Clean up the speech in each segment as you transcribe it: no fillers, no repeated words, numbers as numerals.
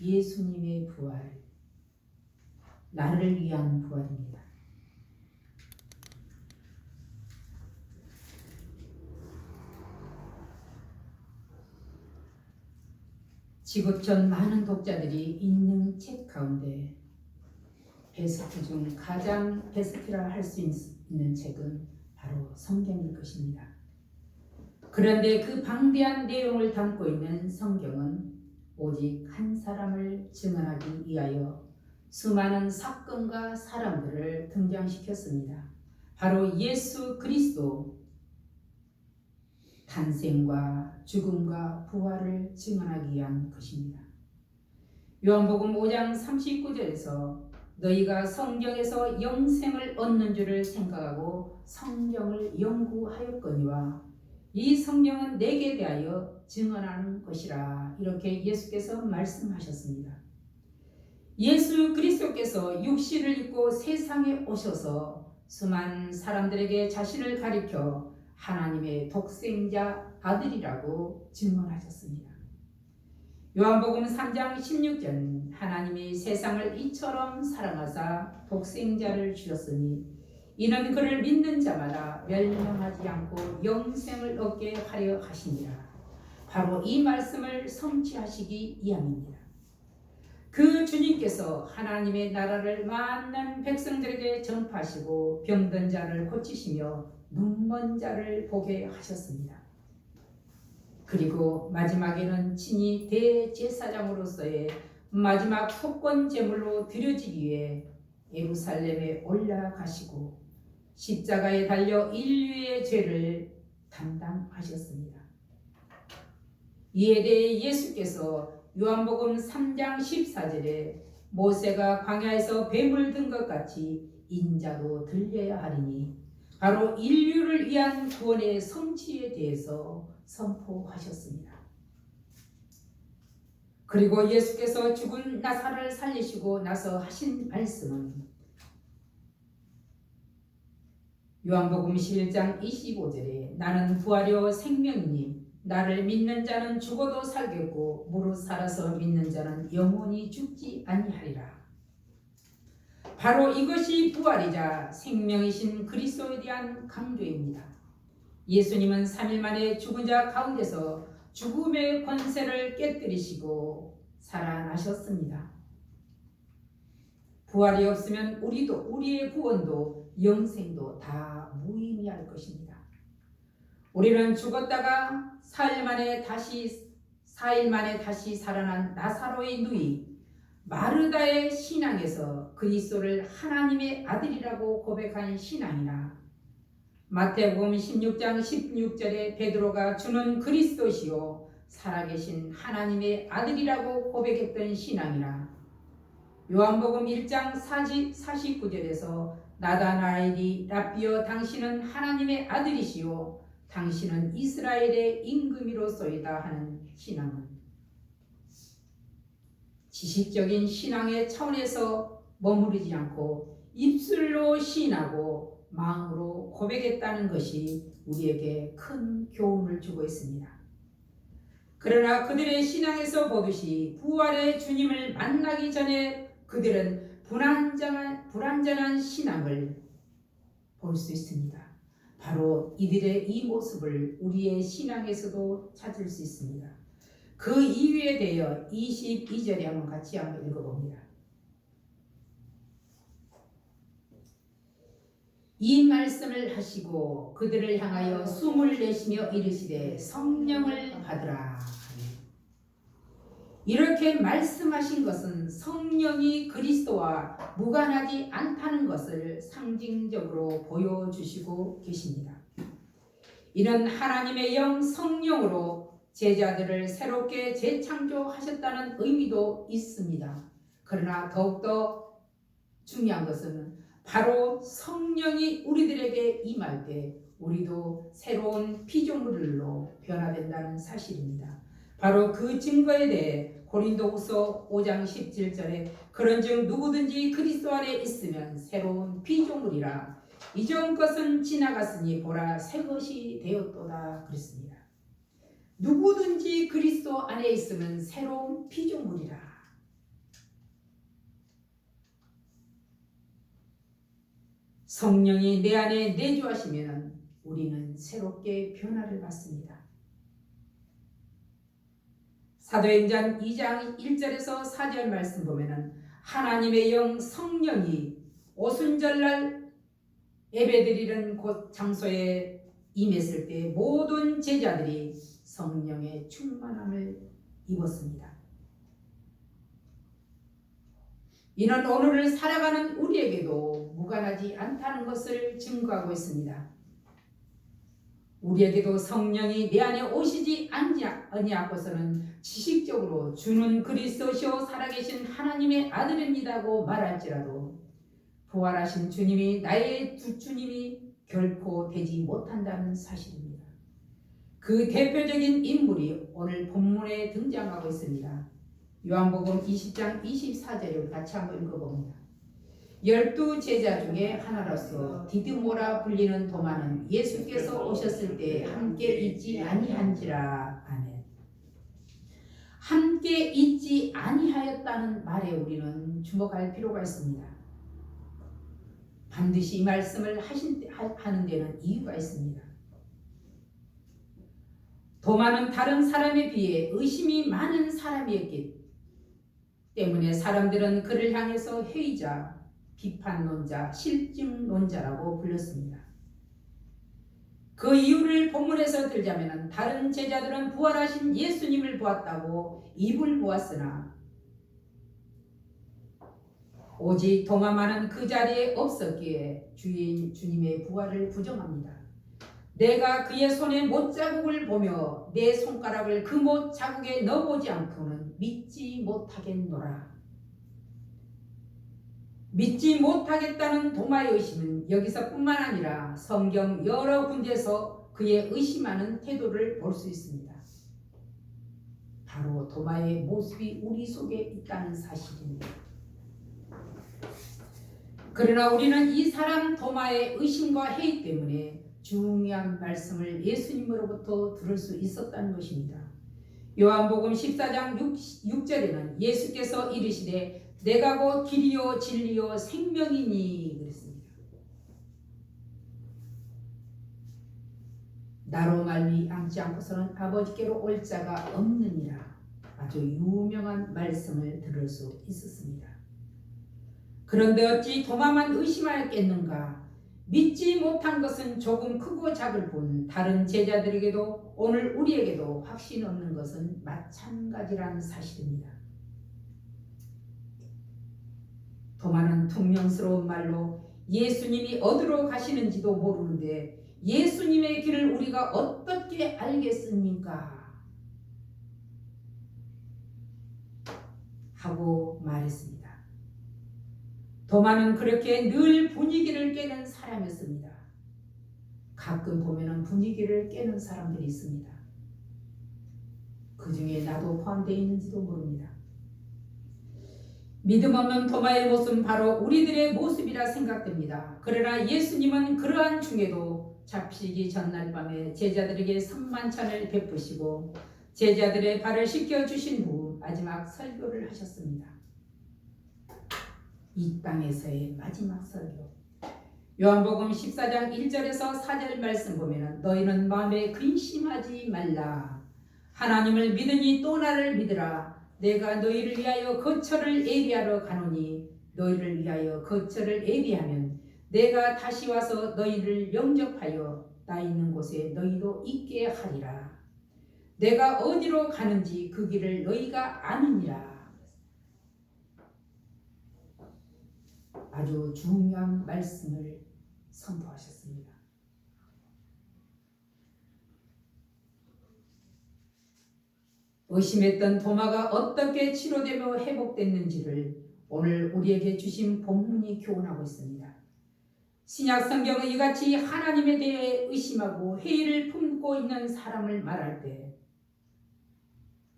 예수님의 부활, 나를 위한 부활입니다. 지구촌 많은 독자들이 읽는 책 가운데 베스트 중 가장 베스트라 할 수 있는 책은 바로 성경일 것입니다. 그런데 그 방대한 내용을 담고 있는 성경은 오직 한 사람을 증언하기 위하여 수많은 사건과 사람들을 등장시켰습니다. 바로 예수 그리스도 탄생과 죽음과 부활을 증언하기 위한 것입니다. 요한복음 5장 39절에서 너희가 성경에서 영생을 얻는 줄을 생각하고 성경을 연구하였거니와 이 성경은 내게 대하여 증언하는 것이라, 이렇게 예수께서 말씀하셨습니다. 예수 그리스도께서 육신을 입고 세상에 오셔서 수많은 사람들에게 자신을 가리켜 하나님의 독생자 아들이라고 증언하셨습니다. 요한복음 3장 16절 하나님이 세상을 이처럼 사랑하사 독생자를 주셨으니 이는 그를 믿는 자마다 멸망하지 않고 영생을 얻게 하려 하시니라. 바로 이 말씀을 성취하시기 위함입니다. 그 주님께서 하나님의 나라를 많은 백성들에게 전파하시고 병든 자를 고치시며 눈먼 자를 보게 하셨습니다. 그리고 마지막에는 친히 대제사장으로서의 마지막 속건 제물로 드려지기 위해 예루살렘에 올라가시고 십자가에 달려 인류의 죄를 담당하셨습니다. 이에 대해 예수께서 요한복음 3장 14절에 모세가 광야에서 뱀을 든 것 같이 인자도 들려야 하리니 바로 인류를 위한 구원의 성취에 대해서 선포하셨습니다. 그리고 예수께서 죽은 나사로를 살리시고 나서 하신 말씀은 요한복음 11장 25절에 나는 부활이요 생명이니 나를 믿는 자는 죽어도 살겠고 무릇 살아서 믿는 자는 영원히 죽지 아니하리라. 바로 이것이 부활이자 생명이신 그리스도에 대한 강조입니다. 예수님은 3일 만에 죽은 자 가운데서 죽음의 권세를 깨뜨리시고 살아나셨습니다. 부활이 없으면 우리의 구원도 영생도 다 무의미할 것입니다. 우리는 죽었다가 4일 만에 다시 살아난 나사로의 누이 마르다의 신앙에서 그리스도를 하나님의 아들이라고 고백한 신앙이나 마태복음 16장 16절에 베드로가 주는 그리스도시요 살아계신 하나님의 아들이라고 고백했던 신앙이나 요한복음 1장 49절에서 나다나엘이 랍비여 당신은 하나님의 아들이시요 당신은 이스라엘의 임금이로소이다 하는 신앙은 지식적인 신앙의 차원에서 머무르지 않고 입술로 시인하고 마음으로 고백했다는 것이 우리에게 큰 교훈을 주고 있습니다. 그러나 그들의 신앙에서 보듯이 부활의 주님을 만나기 전에 그들은 불완전한 신앙을 볼 수 있습니다. 바로 이들의 이 모습을 우리의 신앙에서도 찾을 수 있습니다. 그 이유에 대해 22절에 한번 읽어봅니다. 이 말씀을 하시고 그들을 향하여 숨을 내쉬며 이르시되 성령을 받으라. 이렇게 말씀하신 것은 성령이 그리스도와 무관하지 않다는 것을 상징적으로 보여주시고 계십니다. 이는 하나님의 영 성령으로 제자들을 새롭게 재창조하셨다는 의미도 있습니다. 그러나 더욱더 중요한 것은 바로 성령이 우리들에게 임할 때 우리도 새로운 피조물로 변화된다는 사실입니다. 바로 그 증거에 대해 고린도후서 5장 17절에 그런즉 누구든지 그리스도 안에 있으면 새로운 피조물이라 이전 것은 지나갔으니 보라 새 것이 되었도다 그랬습니다. 누구든지 그리스도 안에 있으면 새로운 피조물이라. 성령이 내 안에 내주하시면 우리는 새롭게 변화를 받습니다. 사도행전 2장 1절에서 4절 말씀 보면은 하나님의 영 성령이 오순절날 예배드리는 곳 장소에 임했을 때 모든 제자들이 성령의 충만함을 입었습니다. 이는 오늘을 살아가는 우리에게도 무관하지 않다는 것을 증거하고 있습니다. 우리에게도 성령이 내 안에 오시지 아니하고서는 지식적으로 주는 그리스도시요 살아계신 하나님의 아들입니다고 말할지라도 부활하신 주님이 나의 두 주님이 결코 되지 못한다는 사실입니다. 그 대표적인 인물이 오늘 본문에 등장하고 있습니다. 요한복음 20장 24절을 같이 한번 읽어봅니다. 12 제자 중에 하나로서 디드모라 불리는 도마는 예수께서 오셨을 때 함께 있지 아니한지라. 아멘. 함께 있지 아니하였다는 말에 우리는 주목할 필요가 있습니다. 반드시 이 말씀을 하는 데는 이유가 있습니다. 도마는 다른 사람에 비해 의심이 많은 사람이었기 때문에 사람들은 그를 향해서 회의자, 비판론자, 실증론자라고 불렀습니다. 그 이유를 본문에서 들자면 다른 제자들은 부활하신 예수님을 보았다고 입을 보았으나 오직 도마만은 그 자리에 없었기에 주님의 부활을 부정합니다. 내가 그의 손에 못자국을 보며 내 손가락을 그 못자국에 넣어보지 않고는 믿지 못하겠노라. 믿지 못하겠다는 도마의 의심은 여기서뿐만 아니라 성경 여러 군데서 그의 의심하는 태도를 볼 수 있습니다. 바로 도마의 모습이 우리 속에 있다는 사실입니다. 그러나 우리는 이 사람 도마의 의심과 회의 때문에 중요한 말씀을 예수님으로부터 들을 수 있었다는 것입니다. 요한복음 14장 6절에는 예수께서 이르시되 내가 곧 길이요 진리요 생명이니 그랬습니다. 나로 말미암지 않고서는 아버지께로 올 자가 없느니라. 아주 유명한 말씀을 들을 수 있었습니다. 그런데 어찌 도마만 의심하였겠는가? 믿지 못한 것은 조금 크고 작을 뿐 다른 제자들에게도 오늘 우리에게도 확신 없는 것은 마찬가지라는 사실입니다. 도마는 퉁명스러운 말로 예수님이 어디로 가시는지도 모르는데 예수님의 길을 우리가 어떻게 알겠습니까? 하고 말했습니다. 도마는 그렇게 늘 분위기를 깨는 사람이었습니다. 가끔 보면 분위기를 깨는 사람들이 있습니다. 그 중에 나도 포함되어 있는지도 모릅니다. 믿음 없는 도마의 모습은 바로 우리들의 모습이라 생각됩니다. 그러나 예수님은 그러한 중에도 잡히기 전날 밤에 제자들에게 선만찬을 베푸시고 제자들의 발을 씻겨주신 후 마지막 설교를 하셨습니다. 이 땅에서의 마지막 설교. 요한복음 14장 1절에서 4절 말씀 보면 너희는 마음에 근심하지 말라. 하나님을 믿으니 또 나를 믿으라. 내가 너희를 위하여 거처를 예비하러 가노니 너희를 위하여 거처를 예비하면 내가 다시 와서 너희를 영접하여 나 있는 곳에 너희도 있게 하리라. 내가 어디로 가는지 그 길을 너희가 아느니라. 아주 중요한 말씀을 선포하셨습니다. 의심했던 도마가 어떻게 치료되며 회복됐는지를 오늘 우리에게 주신 본문이 교훈하고 있습니다. 신약 성경은 이같이 하나님에 대해 의심하고 회의를 품고 있는 사람을 말할 때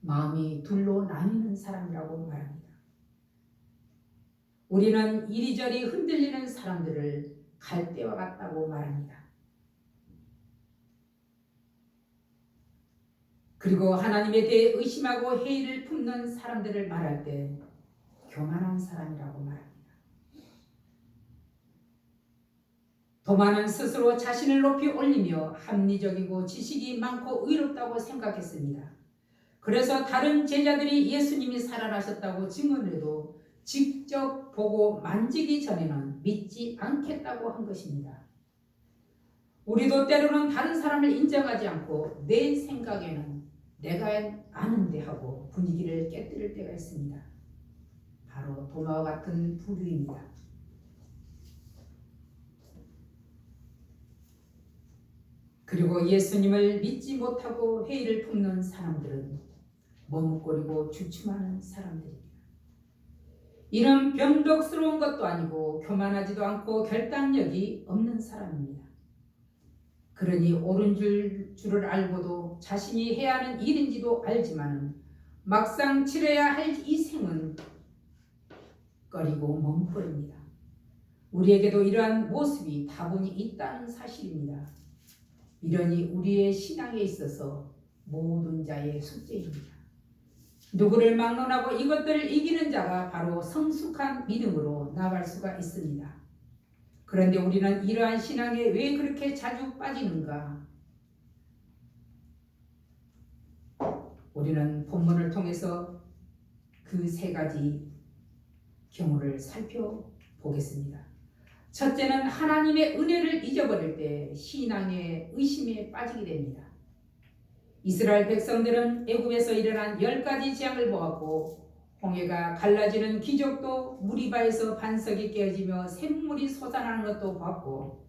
마음이 둘로 나뉘는 사람이라고 말합니다. 우리는 이리저리 흔들리는 사람들을 갈대와 같다고 말합니다. 그리고 하나님에 대해 의심하고 회의를 품는 사람들을 말할 때 교만한 사람이라고 말합니다. 도마는 스스로 자신을 높이 올리며 합리적이고 지식이 많고 의롭다고 생각했습니다. 그래서 다른 제자들이 예수님이 살아나셨다고 증언해도 직접 보고 만지기 전에는 믿지 않겠다고 한 것입니다. 우리도 때로는 다른 사람을 인정하지 않고 내 생각에는 내가 아는데 하고 분위기를 깨뜨릴 때가 있습니다. 바로 도마와 같은 부류입니다. 그리고 예수님을 믿지 못하고 회의를 품는 사람들은 머뭇거리고 주춤하는 사람들입니다. 이런 변덕스러운 것도 아니고 교만하지도 않고 결단력이 없는 사람입니다. 그러니 옳은 줄을 알고도 자신이 해야 하는 일인지도 알지만 막상 치러야 할 이 생은 꺼리고 머뭇거립니다. 우리에게도 이러한 모습이 다분히 있다는 사실입니다. 이러니 우리의 신앙에 있어서 모든 자의 숙제입니다. 누구를 막론하고 이것들을 이기는 자가 바로 성숙한 믿음으로 나아갈 수가 있습니다. 그런데 우리는 이러한 신앙에 왜 그렇게 자주 빠지는가? 우리는 본문을 통해서 그 세 가지 경우를 살펴보겠습니다. 첫째는 하나님의 은혜를 잊어버릴 때 신앙의 의심에 빠지게 됩니다. 이스라엘 백성들은 애굽에서 일어난 10가지 재앙을 보았고 홍해가 갈라지는 기적도 무리바에서 반석이 깨어지며 샘물이 솟아나는 것도 봤고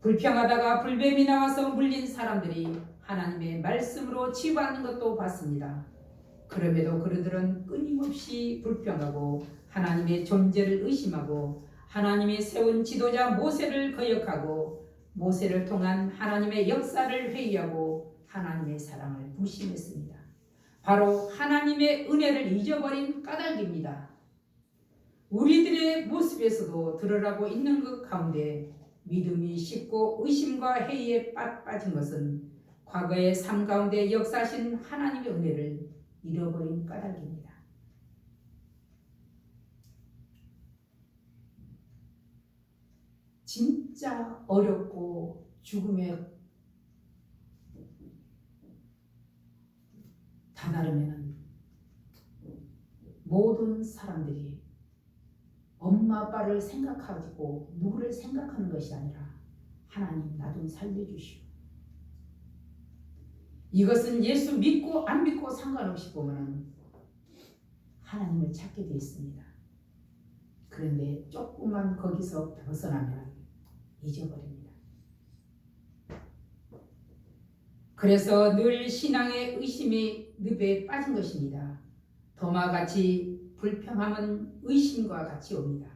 불평하다가 불뱀이 나와서 물린 사람들이 하나님의 말씀으로 치유받는 것도 봤습니다. 그럼에도 그들은 끊임없이 불평하고 하나님의 존재를 의심하고 하나님이 세운 지도자 모세를 거역하고 모세를 통한 하나님의 역사를 회의하고 하나님의 사랑을 무시했습니다. 바로 하나님의 은혜를 잊어버린 까닭입니다. 우리들의 모습에서도 드러나고 있는 것 가운데 믿음이 식고 의심과 회의에 빠진 것은 과거의 삶 가운데 역사하신 하나님의 은혜를 잃어버린 까닭입니다. 진짜 어렵고 죽음에 다다르면 모든 사람들이 엄마 아빠를 생각하고 누구를 생각하는 것이 아니라 하나님 나 좀 살려주시오. 이것은 예수 믿고 안 믿고 상관없이 보면 하나님을 찾게 되어 있습니다. 그런데 조금만 거기서 벗어나면 잊어버립니다. 그래서 늘 신앙의 의심의 늪에 빠진 것입니다. 도마같이 불평함은 의심과 같이 옵니다.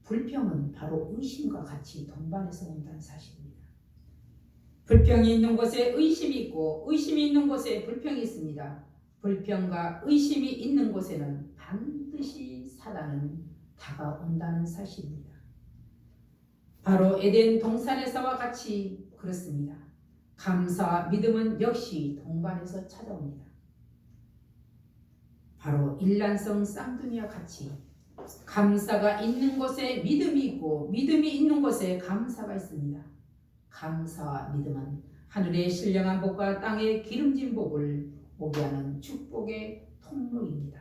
불평은 바로 의심과 같이 동반해서 온다는 사실입니다. 불평이 있는 곳에 의심이 있고 의심이 있는 곳에 불평이 있습니다. 불평과 의심이 있는 곳에는 반드시 사단은 다가온다는 사실입니다. 바로 에덴 동산에서와 같이 그렇습니다. 감사와 믿음은 역시 동반해서 찾아옵니다. 바로 일란성 쌍둥이와 같이 감사가 있는 곳에 믿음이 있고 믿음이 있는 곳에 감사가 있습니다. 감사와 믿음은 하늘의 신령한 복과 땅의 기름진 복을 오게 하는 축복의 통로입니다.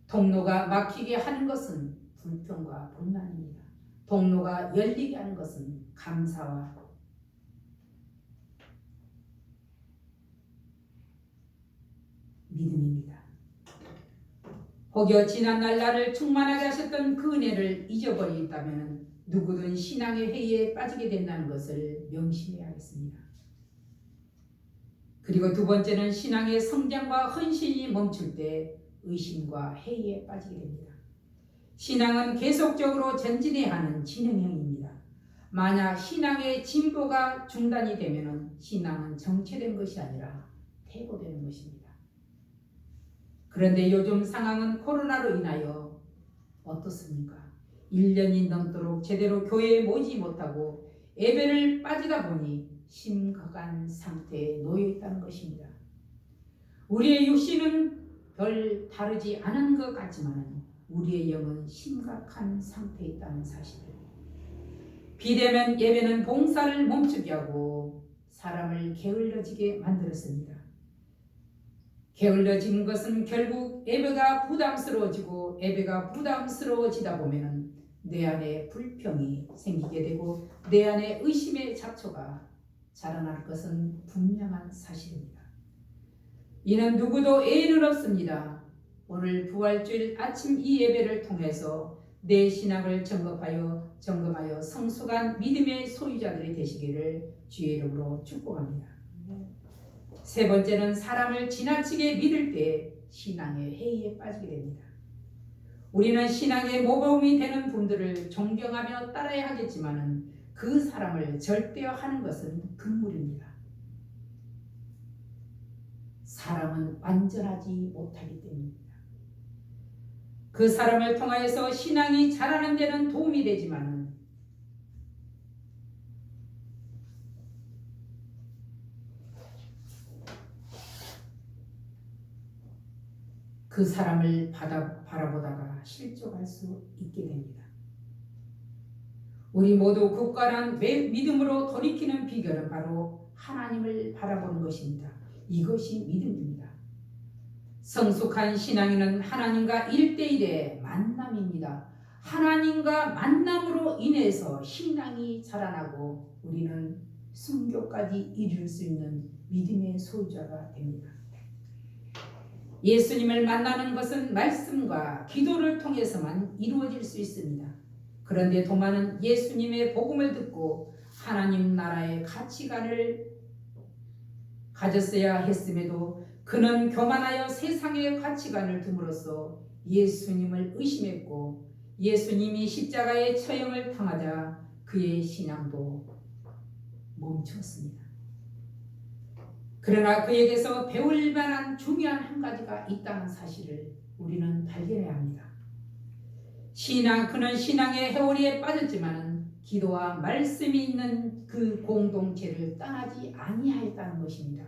통로가 막히게 하는 것은 불평과 불만입니다. 통로가 열리게 하는 것은 감사와 믿음입니다. 혹여 지난날 나를 충만하게 하셨던 그 은혜를 잊어버리겠다면 누구든 신앙의 회의에 빠지게 된다는 것을 명심해야 하겠습니다. 그리고 두 번째는 신앙의 성장과 헌신이 멈출 때 의심과 회의에 빠지게 됩니다. 신앙은 계속적으로 전진해야 하는 진행형입니다. 만약 신앙의 진보가 중단이 되면 신앙은 정체된 것이 아니라 퇴보되는 것입니다. 그런데 요즘 상황은 코로나로 인하여 어떻습니까? 1년이 넘도록 제대로 교회에 모이지 못하고 예배를 빠지다 보니 심각한 상태에 놓여 있다는 것입니다. 우리의 육신은 별 다르지 않은 것 같지만 우리의 영은 심각한 상태에 있다는 사실을, 비대면 예배는 봉사를 멈추게 하고 사람을 게을러지게 만들었습니다. 게을러진 것은 결국 예배가 부담스러워지고, 예배가 부담스러워지다 보면 내 안에 불평이 생기게 되고 내 안에 의심의 잡초가 자라날 것은 분명한 사실입니다. 이는 누구도 예의는 없습니다. 오늘 부활주일 아침 이 예배를 통해서 내 신앙을 점검하여 성숙한 믿음의 소유자들이 되시기를 주의 이름으로 축복합니다. 세 번째는 사람을 지나치게 믿을 때 신앙의 해이에 빠지게 됩니다. 우리는 신앙의 모범이 되는 분들을 존경하며 따라야 하겠지만 그 사람을 절대화하는 것은 금물입니다. 사람은 완전하지 못하기 때문입니다. 그 사람을 통하여서 신앙이 자라는 데는 도움이 되지만 그 사람을 바라보다가 실족할 수 있게 됩니다. 우리 모두 굳건한 믿음으로 돌이키는 비결은 바로 하나님을 바라보는 것입니다. 이것이 믿음입니다. 성숙한 신앙인은 하나님과 1대1의 만남입니다. 하나님과 만남으로 인해서 신앙이 자라나고 우리는 순교까지 이룰 수 있는 믿음의 소유자가 됩니다. 예수님을 만나는 것은 말씀과 기도를 통해서만 이루어질 수 있습니다. 그런데 도마는 예수님의 복음을 듣고 하나님 나라의 가치관을 가졌어야 했음에도 그는 교만하여 세상의 가치관을 둠으로써 예수님을 의심했고, 예수님이 십자가의 처형을 당하자 그의 신앙도 멈췄습니다. 그러나 그에게서 배울 만한 중요한 한 가지가 있다는 사실을 우리는 발견해야 합니다. 그는 신앙의 해오리에 빠졌지만 기도와 말씀이 있는 그 공동체를 떠나지 아니하였다는 것입니다.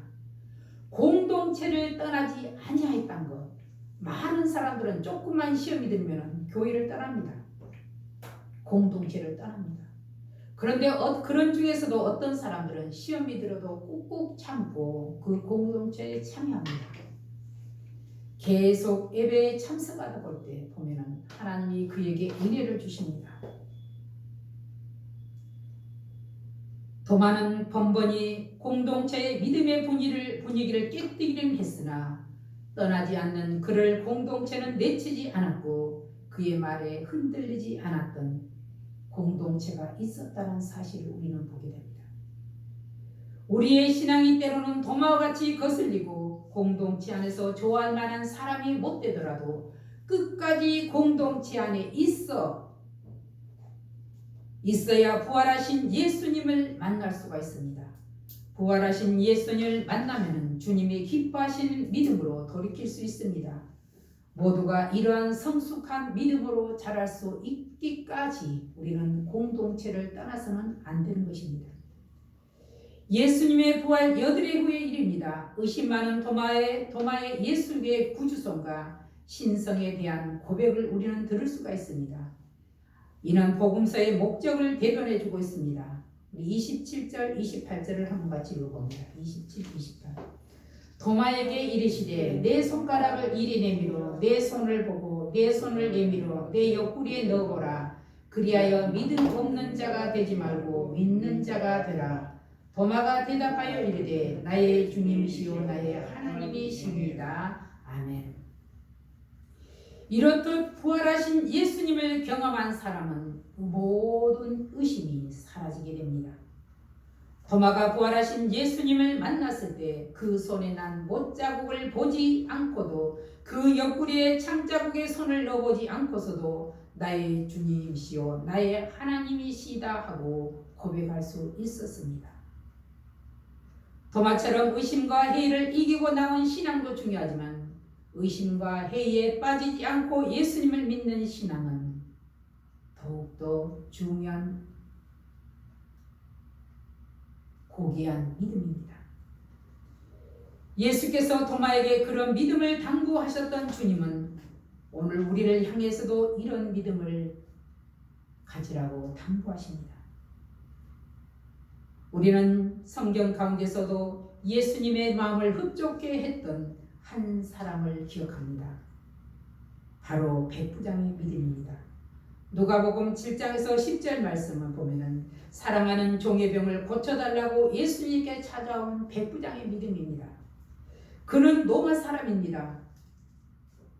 공동체를 떠나지 아니하였다는 것. 많은 사람들은 조금만 시험이 들면 교회를 떠납니다. 공동체를 떠납니다. 그런데 그런 중에서도 어떤 사람들은 시험이 들어도 꾹꾹 참고 그 공동체에 참여합니다. 계속 예배에 참석하다 볼 때 보면은 하나님이 그에게 은혜를 주십니다. 도마는 번번이 공동체의 믿음의 분위기를 깨뜨리긴 했으나 떠나지 않는 그를 공동체는 내치지 않았고 그의 말에 흔들리지 않았던 공동체가 있었다는 사실을 우리는 보게 됩니다. 우리의 신앙이 때로는 도마와 같이 거슬리고 공동체 안에서 좋아할 만한 사람이 못 되더라도 끝까지 공동체 안에 있어야 부활하신 예수님을 만날 수가 있습니다. 부활하신 예수님을 만나면 주님이 기뻐하시는 믿음으로 돌이킬 수 있습니다. 모두가 이러한 성숙한 믿음으로 자랄 수 있기까지 우리는 공동체를 떠나서는 안 되는 것입니다. 예수님의 부활 8일 후의 일입니다. 의심 많은 도마의 예수의 구주성과 신성에 대한 고백을 우리는 들을 수가 있습니다. 이는 복음서의 목적을 대변해 주고 있습니다. 우리 27절, 28절을 한번 같이 읽어봅니다. 27, 28. 도마에게 이르시되 내 손가락을 이리 내밀어 내 손을 보고 내 손을 내밀어 내 옆구리에 넣어보라. 그리하여 믿음 없는 자가 되지 말고 믿는 자가 되라. 도마가 대답하여 이르되 나의 주님이시오 나의 하나님이십니다. 아멘. 이렇듯 부활하신 예수님을 경험한 사람은 모든 의심이 사라지게 됩니다. 도마가 부활하신 예수님을 만났을 때 그 손에 난 못자국을 보지 않고도 그 옆구리에 창자국에 손을 넣어보지 않고서도 나의 주님이시오 나의 하나님이시다 하고 고백할 수 있었습니다. 도마처럼 의심과 회의를 이기고 나온 신앙도 중요하지만 의심과 회의에 빠지지 않고 예수님을 믿는 신앙은 더욱더 중요한 고귀한 믿음입니다. 예수께서 도마에게 그런 믿음을 당부하셨던 주님은 오늘 우리를 향해서도 이런 믿음을 가지라고 당부하십니다. 우리는 성경 가운데서도 예수님의 마음을 흡족해 했던 한 사람을 기억합니다. 바로 백부장의 믿음입니다. 누가복음 7장에서 10절 말씀을 보면은 사랑하는 종의 병을 고쳐달라고 예수님께 찾아온 백부장의 믿음입니다. 그는 로마 사람입니다.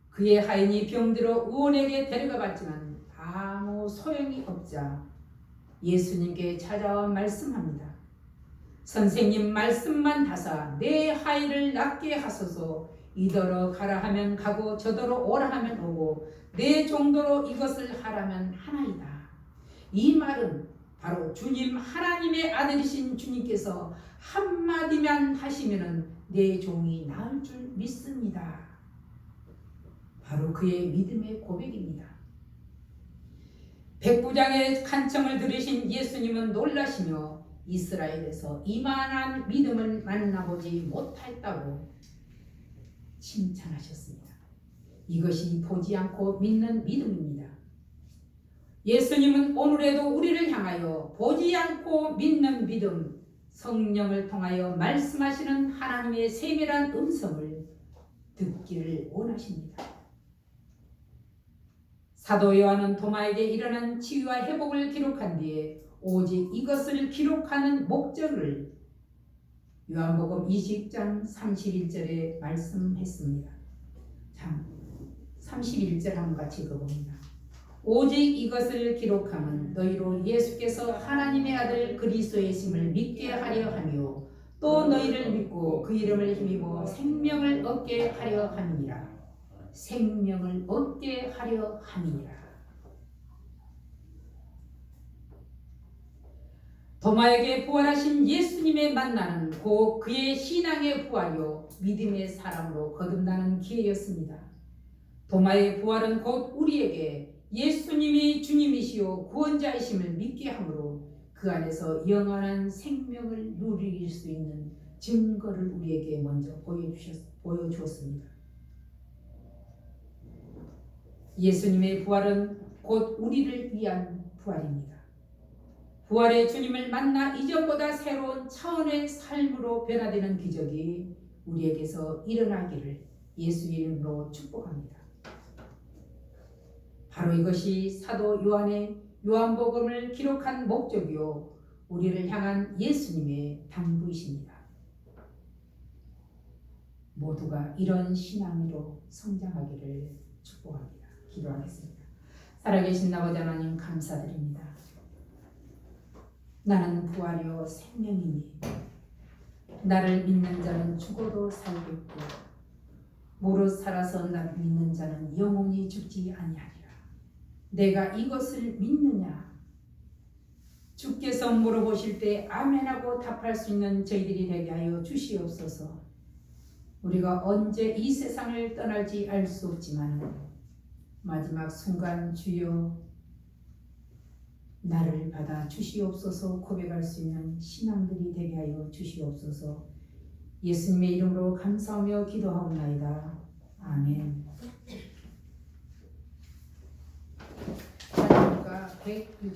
그의 하인이 병들어 의원에게 데려가 봤지만 아무 소용이 없자 예수님께 찾아와 말씀합니다. 선생님 말씀만 다사 내 하인을 낫게 하소서. 이더러 가라 하면 가고 저더러 오라 하면 오고 내 정도로 이것을 하라면 하나이다. 이 말은 바로 주님 하나님의 아들이신 주님께서 한마디만 하시면 내 종이 나을 줄 믿습니다. 바로 그의 믿음의 고백입니다. 백부장의 간청을 들으신 예수님은 놀라시며 이스라엘에서 이만한 믿음을 만나보지 못했다고 칭찬하셨습니다. 이것이 보지 않고 믿는 믿음입니다. 예수님은 오늘에도 우리를 향하여 보지 않고 믿는 믿음, 성령을 통하여 말씀하시는 하나님의 세밀한 음성을 듣기를 원하십니다. 사도 요한은 도마에게 일어난 치유와 회복을 기록한 뒤에 오직 이것을 기록하는 목적을 요한복음 20장 31절에 말씀했습니다. 자, 31절 한번 같이 읽어봅니다. 오직 이것을 기록함은 너희로 예수께서 하나님의 아들 그리스도이심을 믿게 하려 하며 또 너희를 믿고 그 이름을 힘입어 생명을 얻게 하려 함이니라. 생명을 얻게 하려 함이니라. 도마에게 부활하신 예수님의 만나는 곧 그의 신앙의 부활이요 믿음의 사람으로 거듭나는 기회였습니다. 도마의 부활은 곧 우리에게 예수님이 주님이시요 구원자이심을 믿게 하므로 그 안에서 영원한 생명을 누릴 수 있는 증거를 우리에게 먼저 보여주었습니다. 예수님의 부활은 곧 우리를 위한 부활입니다. 부활의 주님을 만나 이전보다 새로운 차원의 삶으로 변화되는 기적이 우리에게서 일어나기를 예수 이름으로 축복합니다. 바로 이것이 사도 요한의 요한복음을 기록한 목적이요 우리를 향한 예수님의 당부이십니다. 모두가 이런 신앙으로 성장하기를 축복합니다. 기도하겠습니다. 살아계신 아버지 하나님 감사드립니다. 나는 부활이요 생명이니 나를 믿는 자는 죽어도 살겠고 무릇 살아서 나를 믿는 자는 영원히 죽지 아니하리라. 내가 이것을 믿느냐? 주께서 물어보실 때 아멘하고 답할 수 있는 저희들이 되게 하여 주시옵소서. 우리가 언제 이 세상을 떠날지 알 수 없지만 마지막 순간 주여 나를 받아 주시옵소서 고백할 수 있는 신앙들이 되게 하여 주시옵소서. 예수님의 이름으로 감사하며 기도하옵나이다. 아멘. 찬양가 160